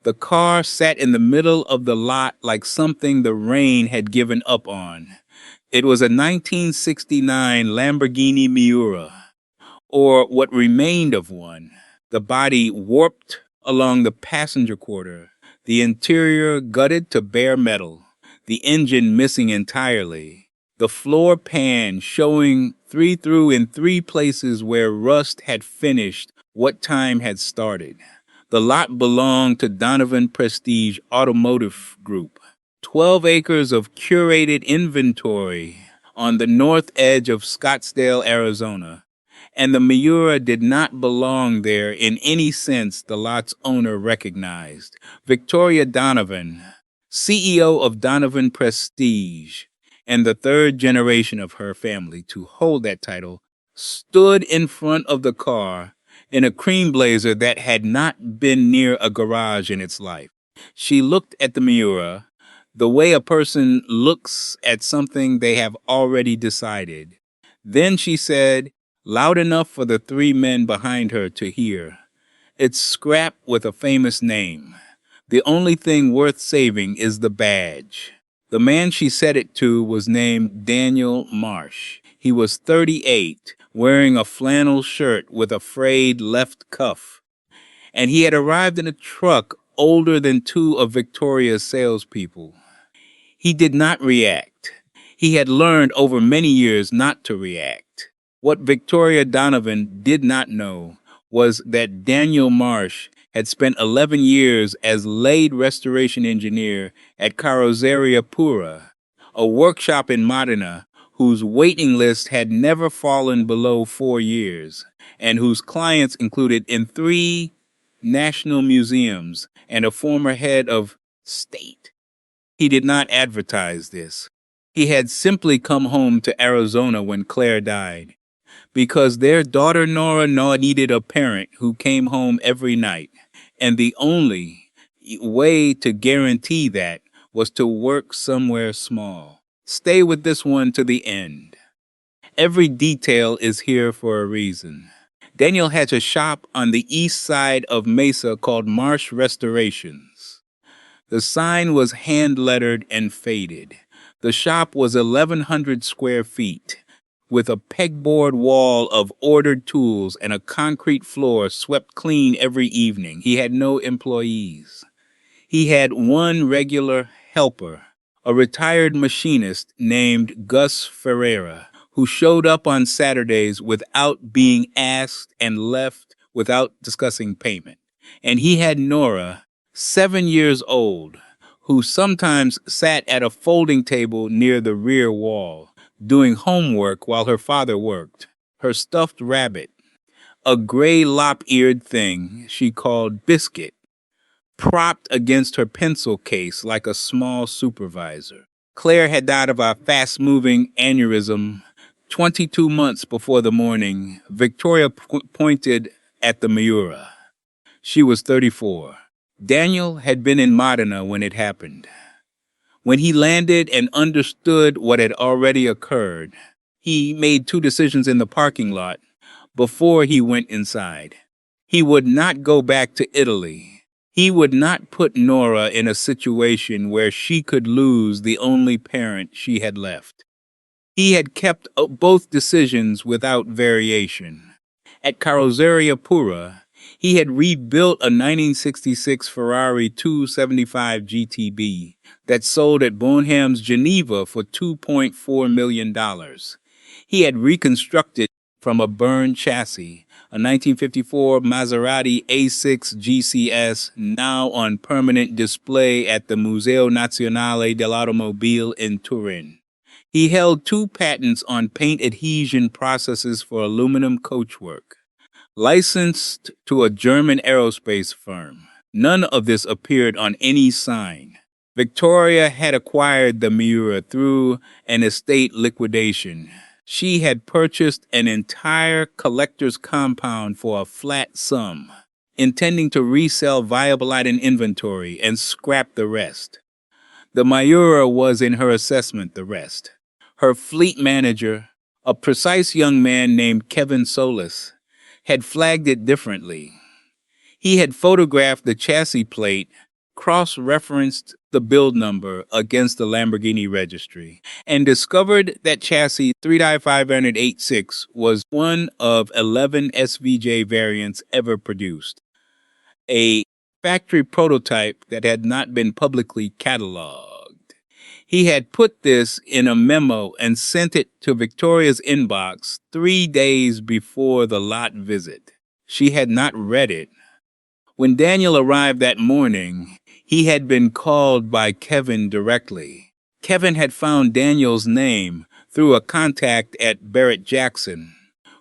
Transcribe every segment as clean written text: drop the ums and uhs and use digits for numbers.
The car sat in the middle of the lot like something the rain had given up on. It was a 1969 Lamborghini Miura, or what remained of one, the body warped along the passenger quarter, the interior gutted to bare metal, the engine missing entirely, the floor pan showing through in three places where rust had finished what time had started. The lot belonged to Donovan Prestige Automotive Group. 12 acres of curated inventory on the north edge of Scottsdale, Arizona, and the Miura did not belong there in any sense the lot's owner recognized. Victoria Donovan, CEO of Donovan Prestige, and the third generation of her family to hold that title, stood in front of the car in a cream blazer that had not been near a garage in its life. She looked at the Miura the way a person looks at something they have already decided. Then she said, loud enough for the three men behind her to hear, "It's scrap with a famous name. The only thing worth saving is the badge." The man she said it to was named Daniel Marsh. He was 38, wearing a flannel shirt with a frayed left cuff, and he had arrived in a truck older than two of Victoria's salespeople. He did not react. He had learned over many years not to react. What Victoria Donovan did not know was that Daniel Marsh had spent 11 years as lead restoration engineer at Carrozzeria Pura, a workshop in Modena whose waiting list had never fallen below 4 years, and whose clients included in 3 national museums and a former head of state. He did not advertise this. He had simply come home to Arizona when Claire died, because their daughter Nora needed a parent who came home every night, and the only way to guarantee that was to work somewhere small. Stay with this one to the end. Every detail is here for a reason. Daniel had a shop on the east side of Mesa called Marsh Restorations. The sign was hand-lettered and faded. The shop was 1,100 square feet, with a pegboard wall of ordered tools and a concrete floor swept clean every evening. He had no employees. He had one regular helper, a retired machinist named Gus Ferreira, who showed up on Saturdays without being asked and left without discussing payment. And he had Nora, 7 years old, who sometimes sat at a folding table near the rear wall, doing homework while her father worked. Her stuffed rabbit, a gray lop-eared thing she called Biscuit, propped against her pencil case like a small supervisor. Claire had died of a fast-moving aneurysm 22 months before the morning Victoria pointed at the Miura. She was 34. Daniel had been in Modena when it happened. When he landed and understood what had already occurred, he made 2 decisions in the parking lot before he went inside. He would not go back to Italy. He would not put Nora in a situation where she could lose the only parent she had left. He had kept both decisions without variation. At Carrozzeria Pura, he had rebuilt a 1966 Ferrari 275 GTB that sold at Bonham's Geneva for $2.4 million. He had reconstructed from a burned chassis, a 1954 Maserati A6 GCS, now on permanent display at the Museo Nazionale dell'Automobile in Turin. He held 2 patents on paint adhesion processes for aluminum coachwork, licensed to a German aerospace firm. None of this appeared on any sign. Victoria had acquired the Miura through an estate liquidation. She had purchased an entire collector's compound for a flat sum, intending to resell viable item inventory and scrap the rest. The Miura was, in her assessment, the rest. Her fleet manager, a precise young man named Kevin Solis, had flagged it differently. He had photographed the chassis plate cross-referenced the build number against the Lamborghini registry and discovered that chassis 3-586 was one of 11 SVJ variants ever produced, a factory prototype that had not been publicly cataloged. He had put this in a memo and sent it to Victoria's inbox 3 days before the lot visit. She had not read it. When Daniel arrived that morning, he had been called by Kevin directly. Kevin had found Daniel's name through a contact at Barrett Jackson,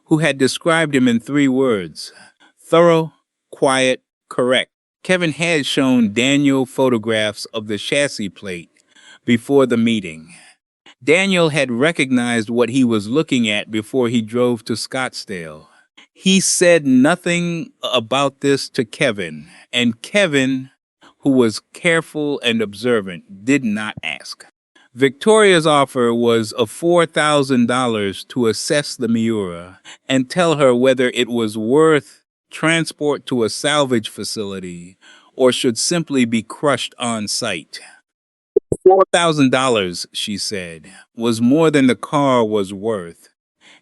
who had described him in 3 words: thorough, quiet, correct. Kevin had shown Daniel photographs of the chassis plate before the meeting. Daniel had recognized what he was looking at before he drove to Scottsdale. He said nothing about this to Kevin, and Kevin, who was careful and observant, did not ask. Victoria's offer was of $4,000 to assess the Miura and tell her whether it was worth transport to a salvage facility or should simply be crushed on site. $4,000, she said, was more than the car was worth,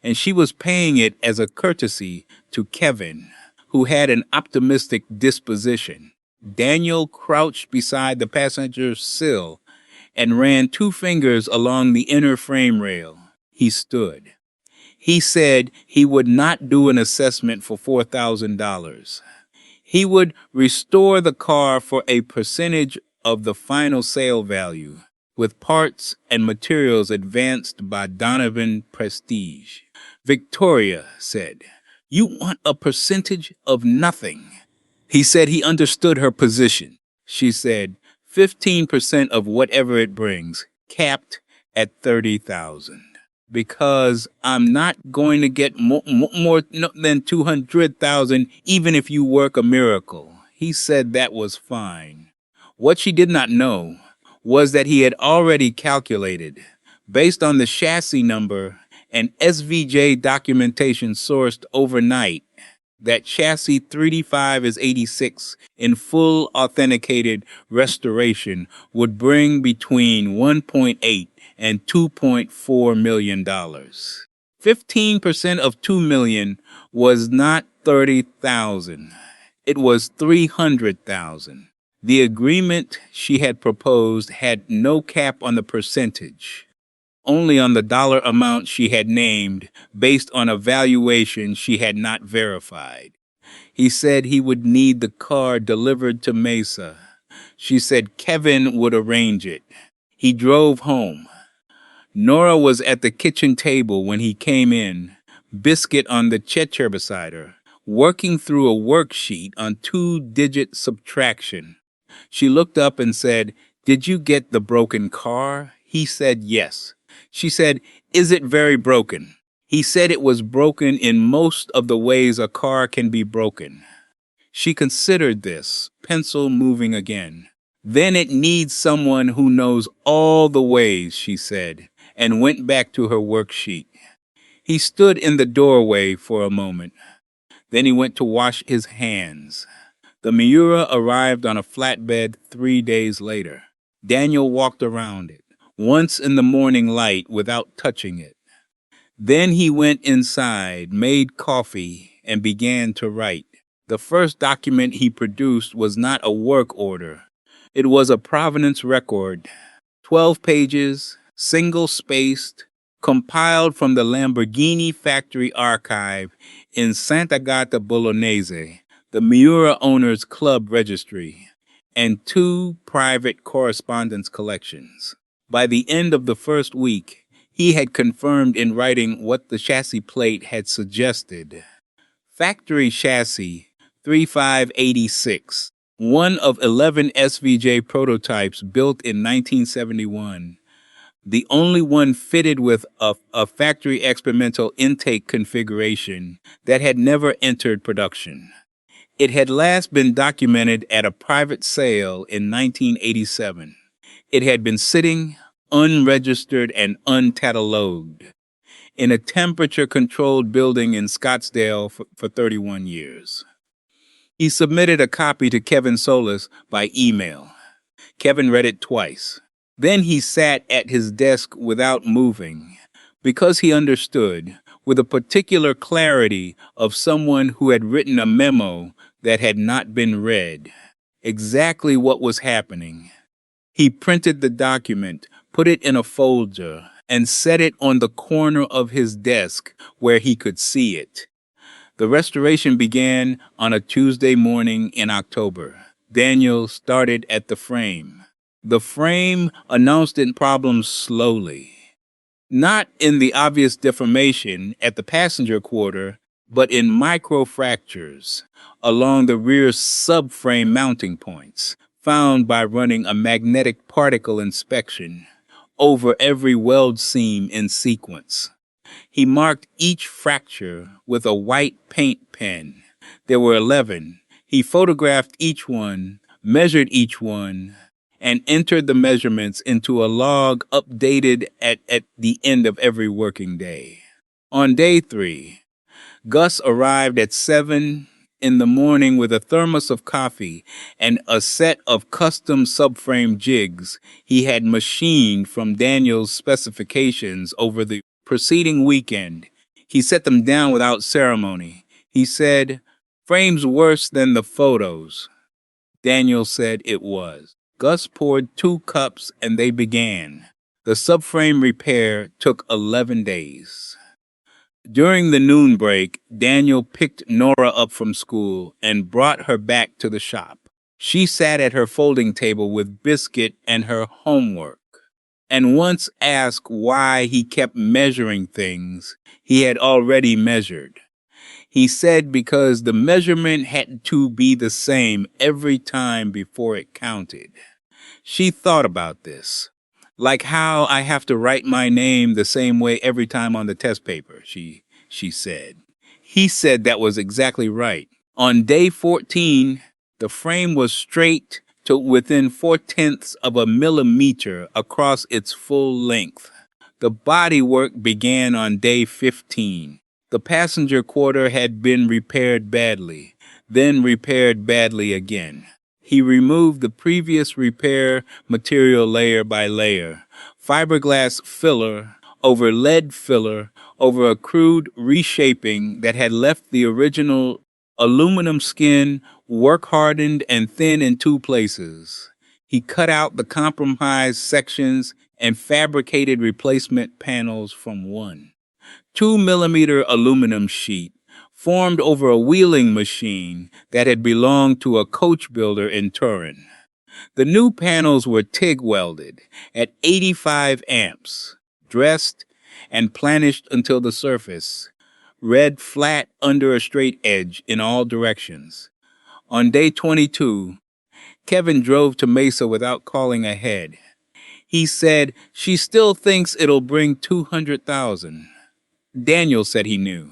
and she was paying it as a courtesy to Kevin, who had an optimistic disposition. Daniel crouched beside the passenger's sill and ran 2 fingers along the inner frame rail. He stood. He said he would not do an assessment for $4,000. He would restore the car for a percentage of the final sale value, with parts and materials advanced by Donovan Prestige. Victoria said, "You want a percentage of nothing." He said he understood her position. She said, 15% of whatever it brings, capped at $30,000. Because I'm not going to get more than $200,000 even if you work a miracle. He said that was fine. What she did not know was that he had already calculated, based on the chassis number and SVJ documentation sourced overnight, that chassis 3D5 is 86 in full authenticated restoration would bring between 1.8 and $2.4 million. 15% of $2 million was not $30,000. It was $300,000. The agreement she had proposed had no cap on the percentage, only on the dollar amount she had named based on a valuation she had not verified. He said he would need the car delivered to Mesa. She said Kevin would arrange it. He drove home. Nora was at the kitchen table when he came in, biscuit on the Checher beside her, working through a worksheet on 2-digit subtraction. She looked up and said, "Did you get the broken car?" He said yes. She said, "Is it very broken?" He said it was broken in most of the ways a car can be broken. She considered this, pencil moving again. "Then it needs someone who knows all the ways," she said, and went back to her worksheet. He stood in the doorway for a moment. Then he went to wash his hands. The Miura arrived on a flatbed 3 days later. Daniel walked around it, once in the morning light without touching it. Then he went inside, made coffee, and began to write. The first document he produced was not a work order. It was a provenance record, 12 pages, single-spaced, compiled from the Lamborghini factory archive in Sant'Agata Bolognese, the Miura Owners Club registry, and 2 private correspondence collections. By the end of the first week, he had confirmed in writing what the chassis plate had suggested. Factory chassis 3586, one of 11 SVJ prototypes built in 1971, the only one fitted with a factory experimental intake configuration that had never entered production. It had last been documented at a private sale in 1987. It had been sitting, unregistered and uncataloged, in a temperature-controlled building in Scottsdale for 31 years. He submitted a copy to Kevin Solis by email. Kevin read it twice. Then he sat at his desk without moving, because he understood, with a particular clarity of someone who had written a memo that had not been read, exactly what was happening. He printed the document, put it in a folder, and set it on the corner of his desk where he could see it. The restoration began on a Tuesday morning in October. Daniel started at the frame. The frame announced its problems slowly. Not in the obvious deformation at the passenger quarter, but in microfractures along the rear subframe mounting points, found by running a magnetic particle inspection over every weld seam in sequence. He marked each fracture with a white paint pen. There were 11. He photographed each one, measured each one, and entered the measurements into a log updated at the end of every working day. On day 3, Gus arrived at 7 in the morning with a thermos of coffee and a set of custom subframe jigs he had machined from Daniel's specifications over the preceding weekend. He set them down without ceremony. He said, "Frame's worse than the photos." Daniel said it was. Gus poured 2 cups and they began. The subframe repair took 11 days. During the noon break, Daniel picked Nora up from school and brought her back to the shop. She sat at her folding table with Biscuit and her homework, and once asked why he kept measuring things he had already measured. He said because the measurement had to be the same every time before it counted. She thought about this. Like how I have to write my name the same way every time on the test paper, she said. He said that was exactly right. On day 14, the frame was straight to within 0.4 of a millimeter across its full length. The body work began on day 15. The passenger quarter had been repaired badly, then repaired badly again. He removed the previous repair material layer by layer, fiberglass filler over lead filler over a crude reshaping that had left the original aluminum skin work-hardened and thin in 2 places. He cut out the compromised sections and fabricated replacement panels from one. 2-millimeter aluminum sheet formed over a wheeling machine that had belonged to a coach builder in Turin. The new panels were TIG welded at 85 amps, dressed and planished until the surface read flat under a straight edge in all directions. On day 22, Kevin drove to Mesa without calling ahead. He said she still thinks it'll bring $200,000. Daniel said he knew.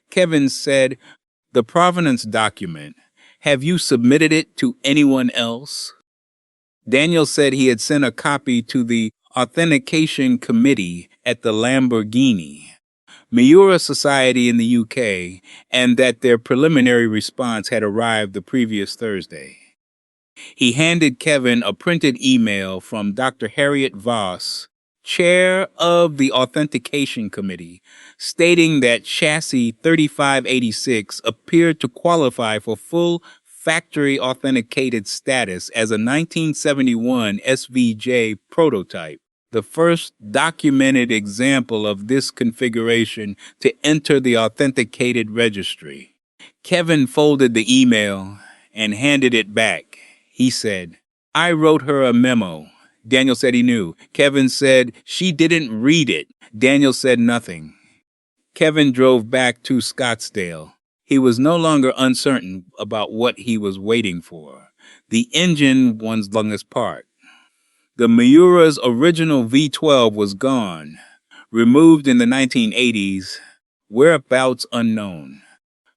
Kevin said, "The provenance document, have you submitted it to anyone else?" Daniel said he had sent a copy to the authentication committee at the Lamborghini Miura Society in the UK, and that their preliminary response had arrived the previous Thursday. He handed Kevin a printed email from Dr. Harriet Voss, chair of the authentication committee, stating that chassis 3586 appeared to qualify for full factory authenticated status as a 1971 SVJ prototype, the first documented example of this configuration to enter the authenticated registry. Kevin folded the email and handed it back. He said, "I wrote her a memo." Daniel said he knew. Kevin said she didn't read it. Daniel said nothing. Kevin drove back to Scottsdale. He was no longer uncertain about what he was waiting for. The engine was the longest part. The Miura's original V12 was gone, removed in the 1980s, whereabouts unknown.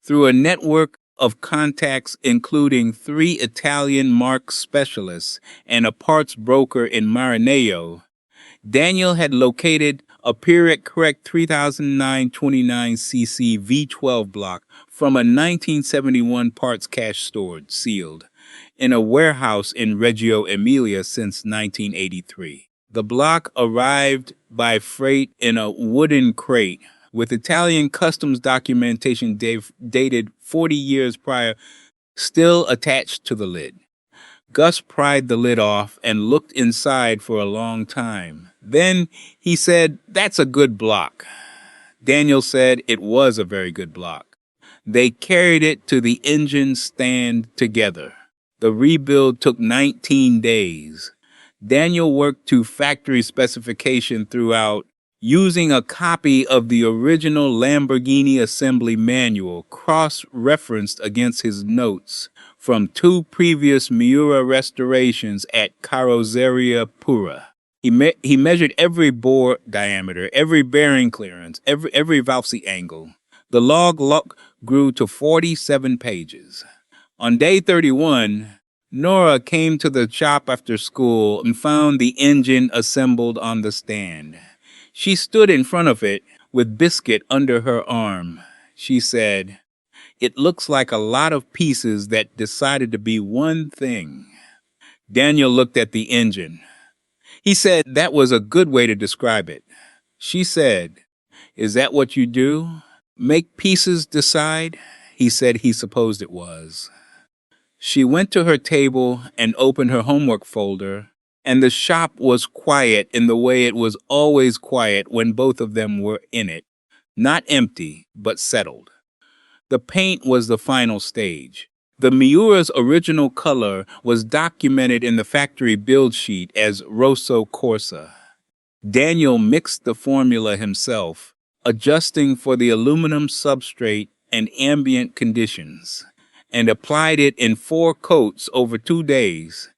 Through a network of contacts including 3 Italian marque specialists and a parts broker in Maranello, Daniel had located a period-correct 3009-29cc V12 block from a 1971 parts cache stored, sealed, in a warehouse in Reggio Emilia since 1983. The block arrived by freight in a wooden crate with Italian customs documentation dated 40 years prior still attached to the lid. Gus pried the lid off and looked inside for a long time. Then he said, "That's a good block." Daniel said it was a very good block. They carried it to the engine stand together. The rebuild took 19 days. Daniel worked to factory specification throughout, using a copy of the original Lamborghini assembly manual cross-referenced against his notes from 2 previous Miura restorations at Carrozzeria Pura. He measured every bore diameter, every bearing clearance, every valve angle. The log grew to 47 pages. On day 31, Nora came to the shop after school and found the engine assembled on the stand. She stood in front of it with Biscuit under her arm. She said, "It looks like a lot of pieces that decided to be one thing." Daniel looked at the engine. He said that was a good way to describe it. She said, "Is that what you do? Make pieces decide?" He said he supposed it was. She went to her table and opened her homework folder, and the shop was quiet in the way it was always quiet when both of them were in it. Not empty, but settled. The paint was the final stage. The Miura's original color was documented in the factory build sheet as Rosso Corsa. Daniel mixed the formula himself, adjusting for the aluminum substrate and ambient conditions, and applied it in 4 coats over 2 days,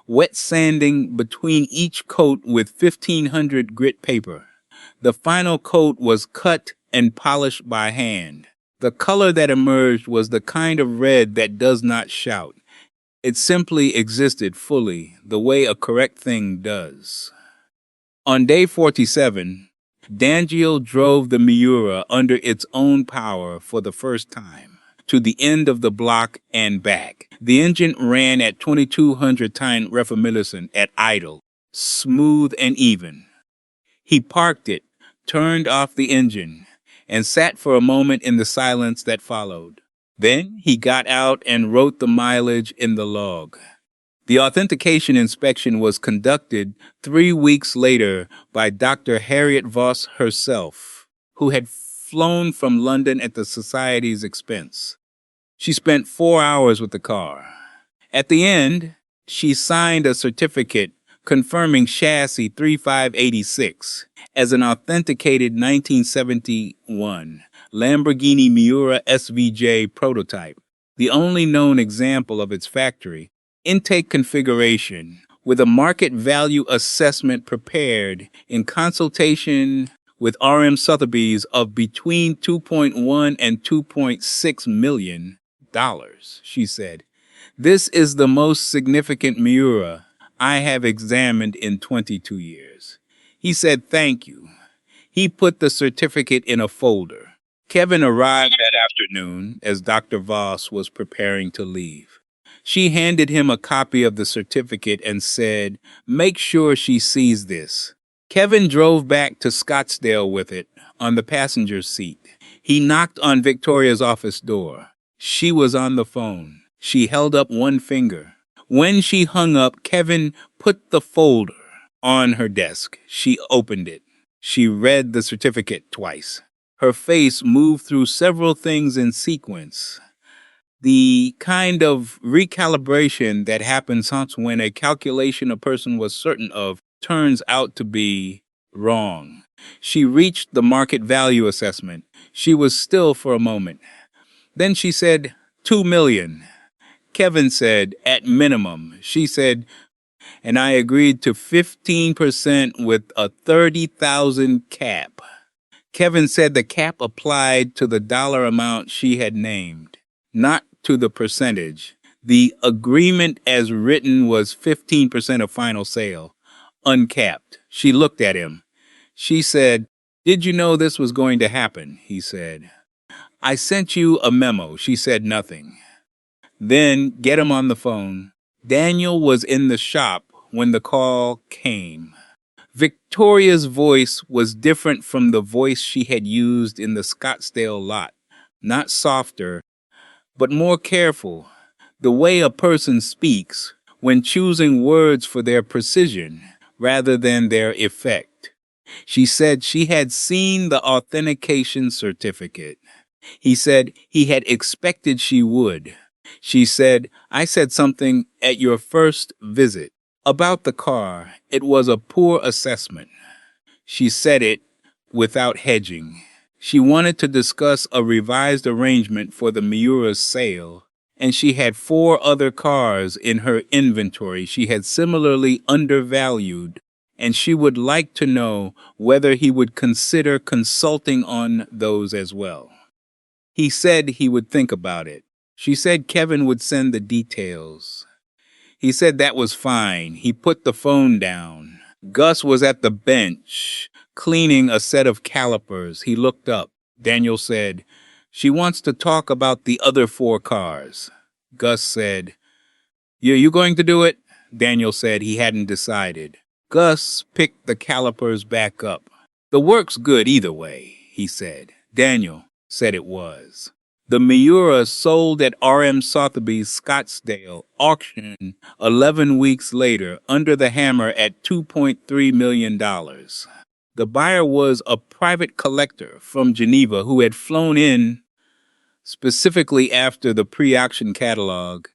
wet sanding between each coat with 1500 grit paper. The final coat was cut and polished by hand. The color that emerged was the kind of red that does not shout. It simply existed fully, the way a correct thing does. On day 47, Daniel drove the Miura under its own power for the first time, to the end of the block and back. The engine ran at 2200 time Reformillison at idle, smooth and even. He parked it, turned off the engine, and sat for a moment in the silence that followed. Then he got out and wrote the mileage in the log. The authentication inspection was conducted 3 weeks later by Dr. Harriet Voss herself, who had flown from London at the Society's expense. She spent 4 hours with the car. At the end, she signed a certificate confirming chassis 3586 as an authenticated 1971 Lamborghini Miura SVJ prototype, the only known example of its factory intake configuration, with a market value assessment prepared in consultation with R.M. Sotheby's of between $2.1 and $2.6 million, she said. "This is the most significant Miura I have examined in 22 years. He said thank you. He put the certificate in a folder. Kevin arrived that afternoon as Dr. Voss was preparing to leave. She handed him a copy of the certificate and said, "Make sure she sees this." Kevin drove back to Scottsdale with it on the passenger seat. He knocked on Victoria's office door. She was on the phone. She held up one finger. When she hung up, Kevin put the folder on her desk. She opened it. She read the certificate twice. Her face moved through several things in sequence. The kind of recalibration that happens when a calculation a person was certain of turns out to be wrong. She reached the market value assessment. She was still for a moment. Then she said, $2 million. Kevin said, "At minimum." She said, and I agreed to 15% with a 30,000 cap. Kevin said the cap applied to the dollar amount she had named, not to the percentage. The agreement as written was 15% of final sale, uncapped. She looked at him. She said, "Did you know this was going to happen?" He said. "I sent you a memo." She said nothing. Then get him on the phone. Daniel was in the shop when the call came. Victoria's voice was different from the voice she had used in the Scottsdale lot. Not softer, but more careful. The way a person speaks when choosing words for their precision rather than their effect. She said she had seen the authentication certificate. He said he had expected she would. She said, I said something at your first visit. About the car, it was a poor assessment. She said it without hedging. She wanted to discuss a revised arrangement for the Miura's sale, and she had 4 other cars in her inventory she had similarly undervalued, and she would like to know whether he would consider consulting on those as well. He said he would think about it. She said Kevin would send the details. He said that was fine. He put the phone down. Gus was at the bench, cleaning a set of calipers. He looked up. Daniel said, she wants to talk about the other 4 cars. Gus said, yeah, you going to do it? Daniel said he hadn't decided. Gus picked the calipers back up. The work's good either way, he said. Daniel said it was. The Miura sold at R.M. Sotheby's Scottsdale auction 11 weeks later under the hammer at $2.3 million. The buyer was a private collector from Geneva who had flown in specifically after the pre-auction catalog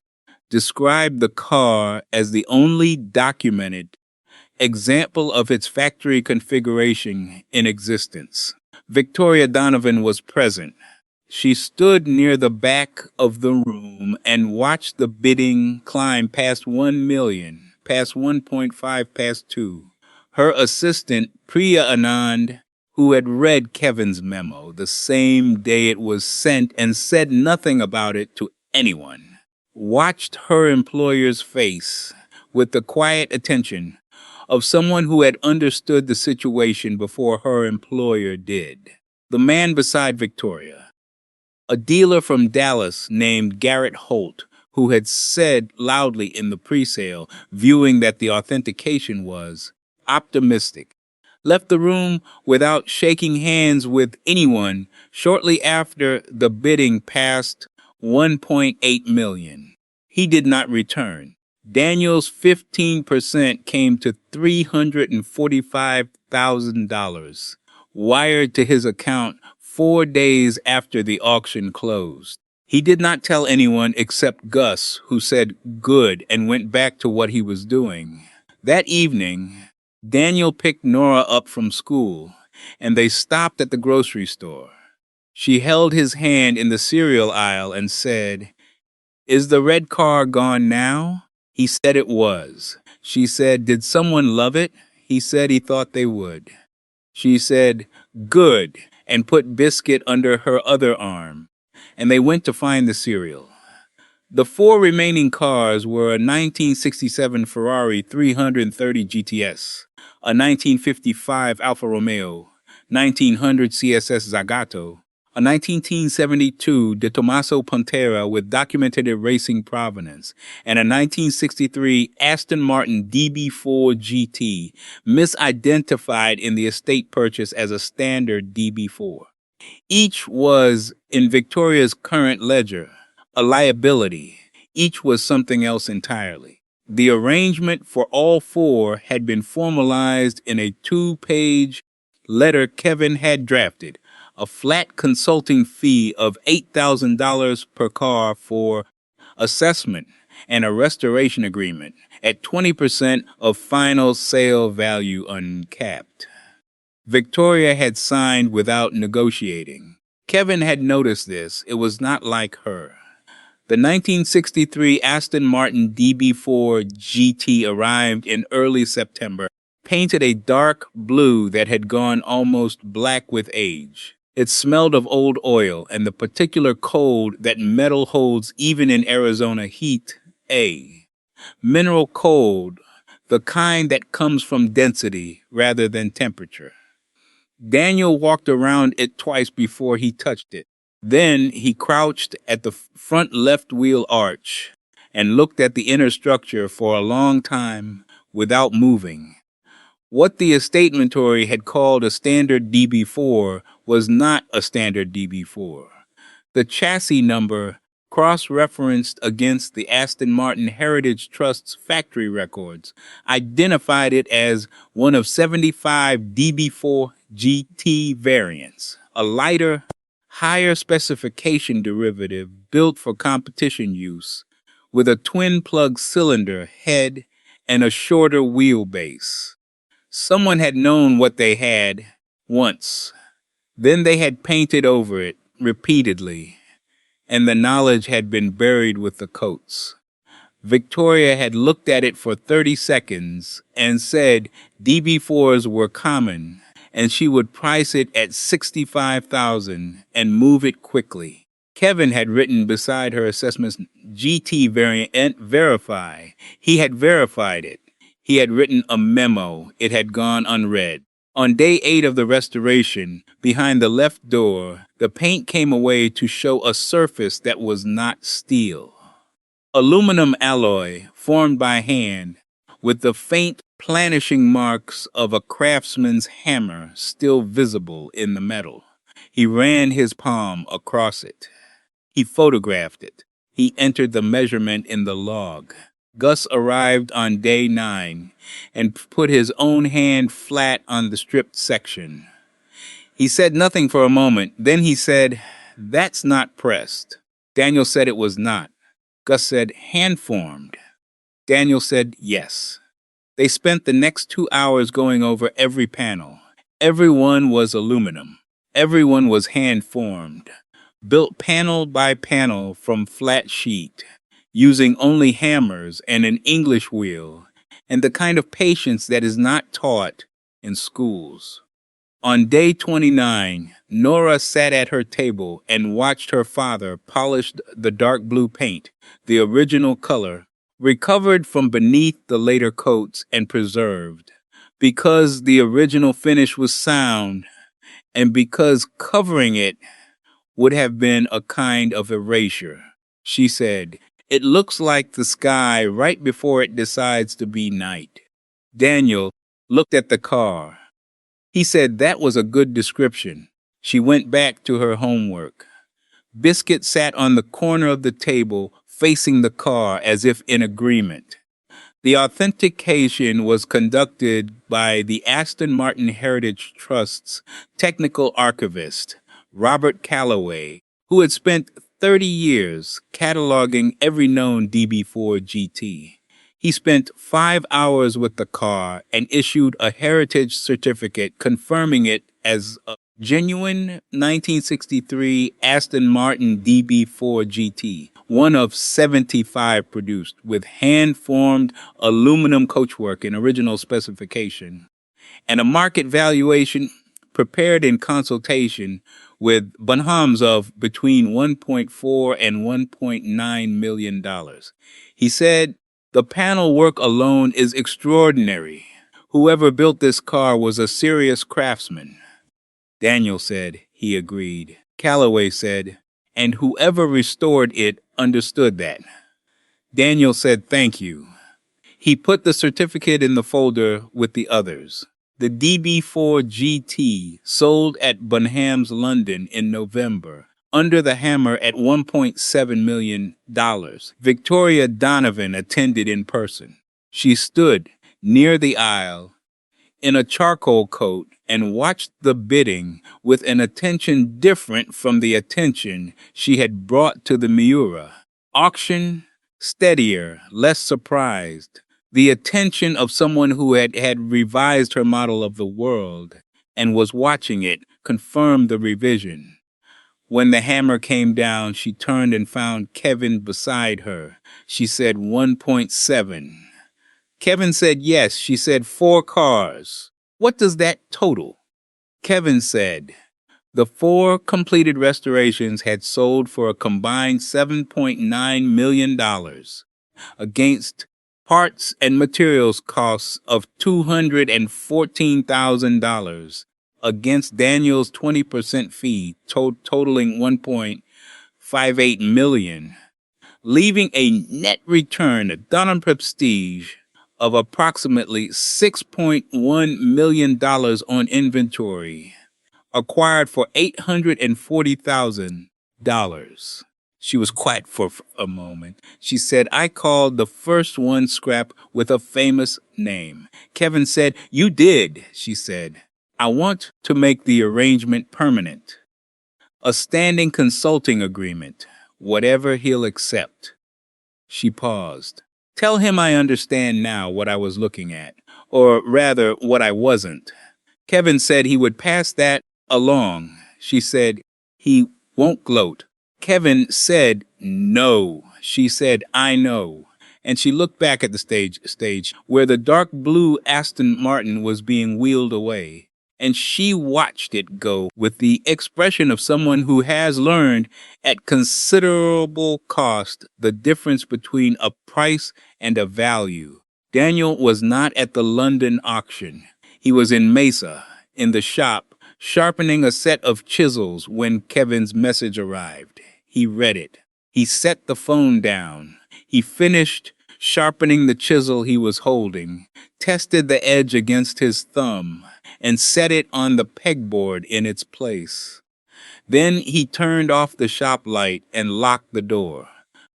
described the car as the only documented example of its factory configuration in existence. Victoria Donovan was present. She stood near the back of the room and watched the bidding climb past 1 million, past 1.5, past 2. Her assistant, Priya Anand, who had read Kevin's memo the same day it was sent and said nothing about it to anyone, watched her employer's face with the quiet attention of someone who had understood the situation before her employer did. The man beside Victoria, a dealer from Dallas named Garrett Holt, who had said loudly in the presale, viewing that the authentication was optimistic, left the room without shaking hands with anyone shortly after the bidding passed 1.8 million. He did not return. Daniel's 15% came to $345,000, wired to his account 4 days after the auction closed. He did not tell anyone except Gus, who said good and went back to what he was doing. That evening, Daniel picked Nora up from school, and they stopped at the grocery store. She held his hand in the cereal aisle and said, "Is the red car gone now?" He said it was. She said, "Did someone love it?" He said he thought they would. She said, "Good," and put Biscuit under her other arm, and they went to find the cereal. The 4 remaining cars were a 1967 Ferrari 330 GTS, a 1955 Alfa Romeo, 1900 CSS Zagato, a 1972 De Tomaso Pantera with documented racing provenance, and a 1963 Aston Martin DB4 GT, misidentified in the estate purchase as a standard DB4. Each was, in Victoria's current ledger, a liability. Each was something else entirely. The arrangement for all 4 had been formalized in a 2-page letter Kevin had drafted, a flat consulting fee of $8,000 per car for assessment and a restoration agreement at 20% of final sale value uncapped. Victoria had signed without negotiating. Kevin had noticed this. It was not like her. The 1963 Aston Martin DB4 GT arrived in early September, painted a dark blue that had gone almost black with age. It smelled of old oil and the particular cold that metal holds even in Arizona heat, mineral cold, the kind that comes from density rather than temperature. Daniel walked around it twice before he touched it. Then he crouched at the front left wheel arch and looked at the inner structure for a long time without moving. What the estate inventory had called a standard DB4 was not a standard DB4. The chassis number, cross-referenced against the Aston Martin Heritage Trust's factory records, identified it as one of 75 DB4 GT variants, a lighter, higher specification derivative built for competition use, with a twin-plug cylinder head and a shorter wheelbase. Someone had known what they had once. Then they had painted over it repeatedly, and the knowledge had been buried with the coats. Victoria had looked at it for 30 seconds and said DB4s were common, and she would price it at $65,000 and move it quickly. Kevin had written beside her assessment's GT variant verify. He had verified it. He had written a memo. It had gone unread. On day 8 of the restoration, behind the left door, the paint came away to show a surface that was not steel. Aluminum alloy formed by hand, with the faint planishing marks of a craftsman's hammer still visible in the metal. He ran his palm across it. He photographed it. He entered the measurement in the log. Gus arrived on day 9 and put his own hand flat on the stripped section. He said nothing for a moment. Then he said, "That's not pressed." Daniel said it was not. Gus said, "Hand-formed." Daniel said, "Yes." They spent the next 2 hours going over every panel. Everyone was aluminum. Everyone was hand-formed, built panel by panel from flat sheet, using only hammers and an English wheel, and the kind of patience that is not taught in schools. On day 29, Nora sat at her table and watched her father polish the dark blue paint, the original color, recovered from beneath the later coats and preserved, because the original finish was sound, and because covering it would have been a kind of erasure. She said, "It looks like the sky right before it decides to be night." Daniel looked at the car. He said that was a good description. She went back to her homework. Biscuit sat on the corner of the table, facing the car as if in agreement. The authentication was conducted by the Aston Martin Heritage Trust's technical archivist, Robert Calloway, who had spent 30 years cataloging every known DB4 GT. He spent 5 hours with the car and issued a heritage certificate confirming it as a genuine 1963 Aston Martin DB4 GT, one of 75 produced, with hand-formed aluminum coachwork in original specification, and a market valuation prepared in consultation with Bunhams of between $1.4 and $1.9 million. He said, "The panel work alone is extraordinary. Whoever built this car was a serious craftsman." Daniel said he agreed. Calloway said, "And whoever restored it understood that." Daniel said thank you. He put the certificate in the folder with the others. The DB4 GT sold at Bunhams London in November, under the hammer at $1.7 million. Victoria Donovan attended in person. She stood near the aisle in a charcoal coat and watched the bidding with an attention different from the attention she had brought to the Miura. Auction, steadier, less surprised. The attention of someone who had revised her model of the world and was watching it confirmed the revision. When the hammer came down, she turned and found Kevin beside her. She said 1.7. Kevin said yes. She said 4 cars. What does that total? Kevin said the 4 completed restorations had sold for a combined $7.9 million against parts and materials costs of $214,000 against Daniel's 20% fee, totaling $1.58 million. leaving a net return to Dun& Prestige of approximately $6.1 million on inventory, acquired for $840,000. She was quiet for a moment. She said, I called the first one scrap with a famous name. Kevin said, you did, she said. I want to make the arrangement permanent. A standing consulting agreement, whatever he'll accept. She paused. Tell him I understand now what I was looking at, or rather, what I wasn't. Kevin said he would pass that along. She said, he won't gloat. Kevin said, no. She said, I know. And she looked back at the stage where the dark blue Aston Martin was being wheeled away. And she watched it go with the expression of someone who has learned at considerable cost the difference between a price and a value. Daniel was not at the London auction. He was in Mesa, in the shop, sharpening a set of chisels when Kevin's message arrived. He read it. He set the phone down. He finished sharpening the chisel he was holding, tested the edge against his thumb, and set it on the pegboard in its place. Then he turned off the shop light and locked the door.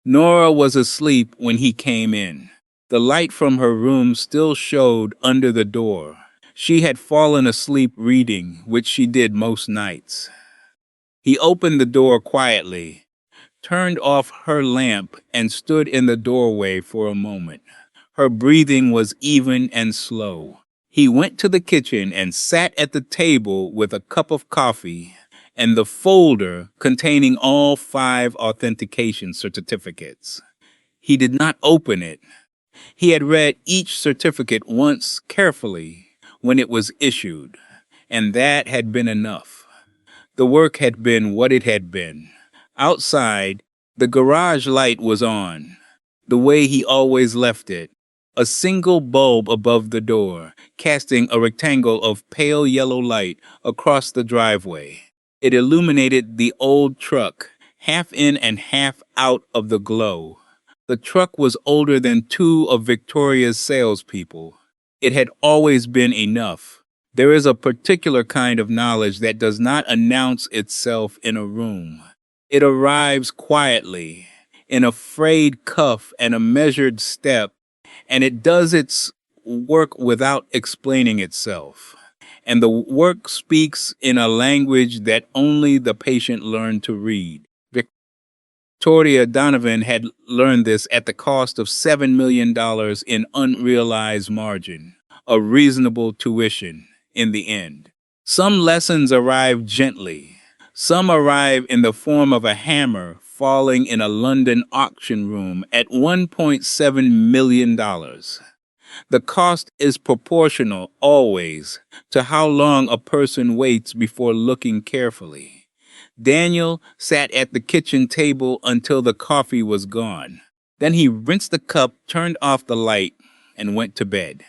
Nora was asleep when he came in. The light from her room still showed under the door. She had fallen asleep reading, which she did most nights. He opened the door quietly, turned off her lamp, and stood in the doorway for a moment. Her breathing was even and slow. He went to the kitchen and sat at the table with a cup of coffee and the folder containing all 5 authentication certificates. He did not open it. He had read each certificate once carefully when it was issued, and that had been enough. The work had been what it had been. Outside, the garage light was on, the way he always left it, a single bulb above the door, casting a rectangle of pale yellow light across the driveway. It illuminated the old truck, half in and half out of the glow. The truck was older than 2 of Victoria's salespeople. It had always been enough. There is a particular kind of knowledge that does not announce itself in a room. It arrives quietly, in a frayed cuff and a measured step, and it does its work without explaining itself. And the work speaks in a language that only the patient learned to read. Victoria Donovan had learned this at the cost of $7 million in unrealized margin, a reasonable tuition in the end. Some lessons arrive gently. Some arrive in the form of a hammer falling in a London auction room at $1.7 million. The cost is proportional, always, to how long a person waits before looking carefully. Daniel sat at the kitchen table until the coffee was gone. Then he rinsed the cup, turned off the light, and went to bed.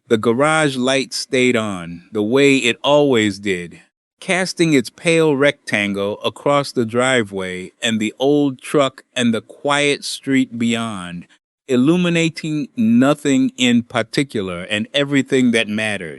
The garage light stayed on, the way it always did, casting its pale rectangle across the driveway and the old truck and the quiet street beyond, illuminating nothing in particular and everything that mattered.